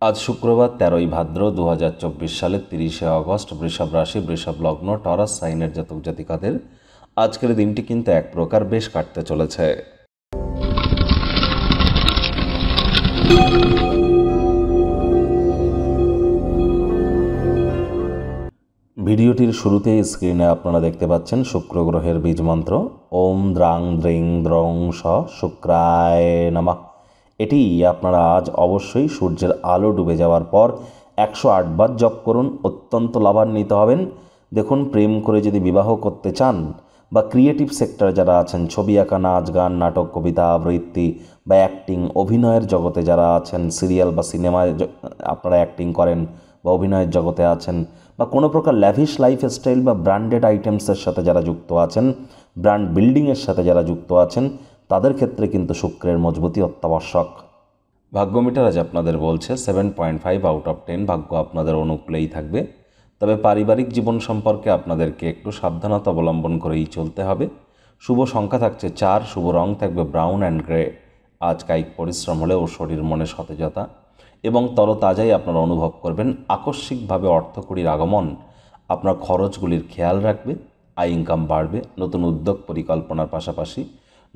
আজ শুক্রবার 13ই ভাদ্র 2024 সালের 30শে অগস্ট। বৃষভ রাশি, বৃষভ লগ্ন, টরাস সাইনের জাতক জাতিকাদের আজকের দিনটি কিন্তু এক প্রকার বেশ কাটতে চলেছে। ভিডিওটির শুরুতেই স্ক্রিনে আপনারা দেখতে পাচ্ছেন শুক্র গ্রহের বীজ মন্ত্র ওম দ্রাং দ্রিং দ্রং স শুক্রায় নমঃ। এটি আপনারা আজ অবশ্যই সূর্যের আলো ডুবে যাওয়ার পর 108 বার জপ করুন, অত্যন্ত লাভান্বিত হবেন। দেখুন, প্রেম করে যদি বিবাহ করতে চান বা ক্রিয়েটিভ সেক্টরে যারা আছেন, ছবি আঁকা, নাচ গান, নাটক, কবিতা আবৃত্তি বা অ্যাক্টিং, অভিনয়ের জগতে যারা আছেন, সিরিয়াল বা সিনেমায় আপনারা অ্যাক্টিং করেন বা অভিনয়ের জগতে আছেন, বা কোনো প্রকার ল্যাভিশ লাইফস্টাইল বা ব্র্যান্ডেড আইটেমসের সাথে যারা যুক্ত আছেন, ব্র্যান্ড বিল্ডিংয়ের সাথে যারা যুক্ত আছেন, তাদের ক্ষেত্রে কিন্তু শুক্রের মজবুতি অত্যাবশ্যক। ভাগ্যমিটার আজ আপনাদের বলছে 7.5 আউট অফ 10, ভাগ্য আপনাদের অনুকূলেই থাকবে। তবে পারিবারিক জীবন সম্পর্কে আপনাদেরকে একটু সাবধানতা অবলম্বন করেই চলতে হবে। শুভ সংখ্যা থাকছে 4, শুভ রং থাকবে ব্রাউন অ্যান্ড গ্রে। আজ কায়িক পরিশ্রম হলেও শরীর মনে সতেজতা এবং তরতাজাই আপনারা অনুভব করবেন। আকস্মিকভাবে অর্থকড়ির আগমন আপনার খরচগুলির খেয়াল রাখবে, আয় ইনকাম বাড়বে। নতুন উদ্যোগ পরিকল্পনার পাশাপাশি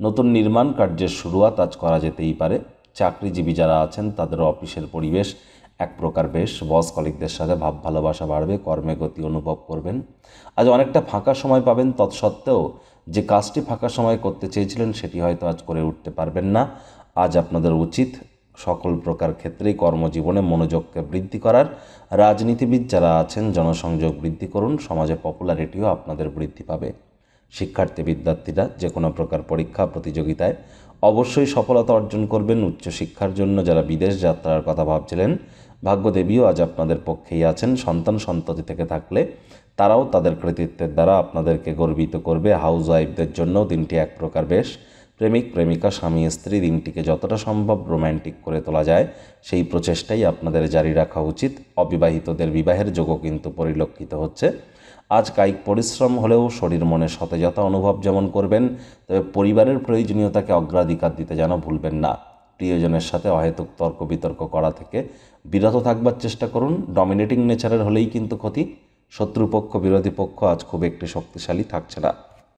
নতুন নির্মাণ কার্যের শুরুয়াত আজ করা যেতেই পারে। চাকরিজীবী যারা আছেন তাদের অফিসের পরিবেশ এক প্রকার বেশ, বস কলিগদের সাথে ভাব ভালোবাসা বাড়বে, কর্মে গতি অনুভব করবেন। আজ অনেকটা ফাঁকা সময় পাবেন, তৎসত্ত্বেও যে কাজটি ফাঁকা সময় করতে চেয়েছিলেন সেটি হয়তো আজ করে উঠতে পারবেন না। আজ আপনাদের উচিত সকল প্রকার ক্ষেত্রেই কর্মজীবনে মনোযোগকে বৃদ্ধি করার। রাজনীতিবিদ যারা আছেন জনসংযোগ বৃদ্ধি করুন, সমাজে পপুলারিটিও আপনাদের বৃদ্ধি পাবে। শিক্ষার্থী বিদ্যার্থীরা যে কোনো প্রকার পরীক্ষা প্রতিযোগিতায় অবশ্যই সফলতা অর্জন করবেন। উচ্চশিক্ষার জন্য যারা বিদেশ যাত্রার কথা ভাবছিলেন, ভাগ্যদেবীও আজ আপনাদের পক্ষেই আছেন। সন্তান সন্ততি থেকে থাকলে তারাও তাদের কৃতিত্বের দ্বারা আপনাদেরকে গর্বিত করবে। হাউস ওয়াইফদের জন্যও দিনটি এক প্রকার বেশ। প্রেমিক প্রেমিকা, স্বামী স্ত্রী দিনটিকে যতটা সম্ভব রোম্যান্টিক করে তোলা যায় সেই প্রচেষ্টাই আপনাদের জারি রাখা উচিত। অবিবাহিতদের বিবাহের যোগও কিন্তু পরিলক্ষিত হচ্ছে। আজ কায়িক পরিশ্রম হলেও শরীর মনে সতেজতা অনুভব যেমন করবেন, তবে পরিবারের প্রয়োজনীয়তাকে অগ্রাধিকার দিতে যেন ভুলবেন না। প্রিয়জনের সাথে অহেতুক তর্ক বিতর্ক করা থেকে বিরত থাকবার চেষ্টা করুন। ডমিনেটিং নেচারের হলেই কিন্তু ক্ষতি। শত্রুপক্ষ বিরোধী পক্ষ আজ খুব একটি শক্তিশালী থাকছে না।